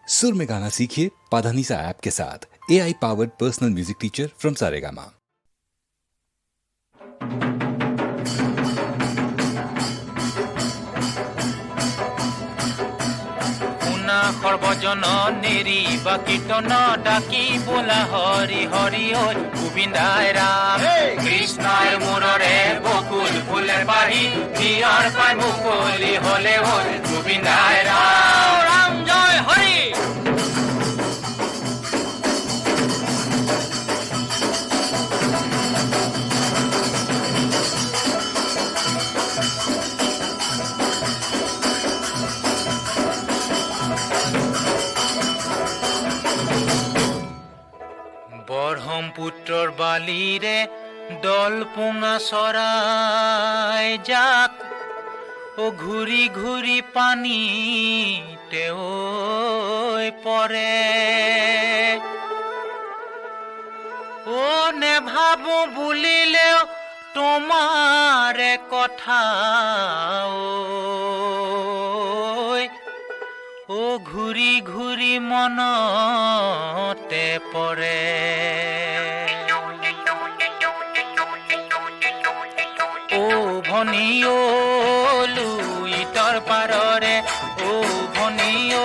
सुर में गाना सीखिए पाधानीसा ऐप के साथ। AI powered personal music teacher from Saregama. সৰ্বজন নেৰি বা কীৰ্তন ডাকি বোলা হৰি হৰি ঐ গোবিন্দাই ৰাম কৃষ্ণৰ মূৰৰে বকুল ফুলে পাহি নিয়ৰ পাই মুকলি হলে ঐ গোবিন্দাই ৰাম ৰাম জয় হৰি পুত্ৰৰ বালিৰে দল পুঙা চৰাই যাক ঘূৰি ঘূৰি পানীতে পৰে নেভাবো বুলিলেও তোমাৰে কথা ঘূৰি ঘূৰি মনতে পৰে ভনিও লুইতৰ পাৰৰে ভনিও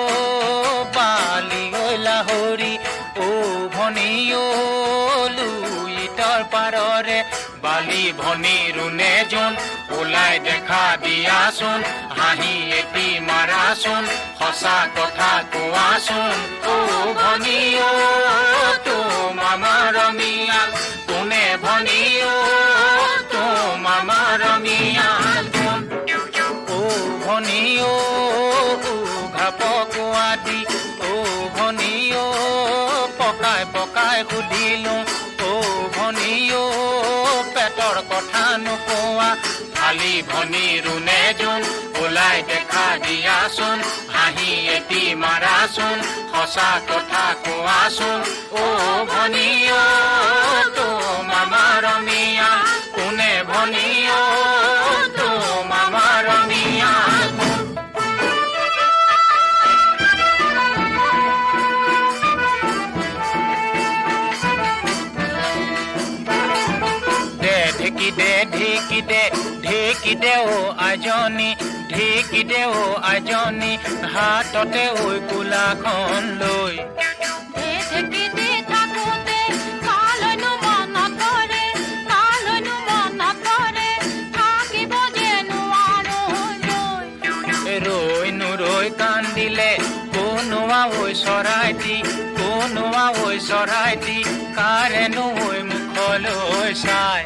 বালি লাহৰি ভনিও লুইতৰ পাৰৰে বালি ভনি ৰুনে যোন ওলাই দেখা দিয়াচোন হাঁহি এটি মাৰাচোন সঁচা কথা কোৱাচোন ভনিও তোমাৰ মিয়া কোনে ভনিও তোমাৰ মিয়া ভনিও ঘাপক আদি ভনিও পকাই পকাই সুধিলো ভনিও পেটৰ কথা নোকোৱা খালি ভনি ৰুনে যোন ওলাই দেখা দিয়াচোন হাঁহি এটি মাৰাচোন সঁচা কথা কোৱাচোন ভনিও তোমাৰ মিয়া কোনে ভনিও তোমাৰ মিয়া ঢেকি দে আজনী হাততে কোলাখন লৈ ৰৈ কান্দিলে কোনোৱা চৰাই দি কাৰেনো মুখলৈ চাই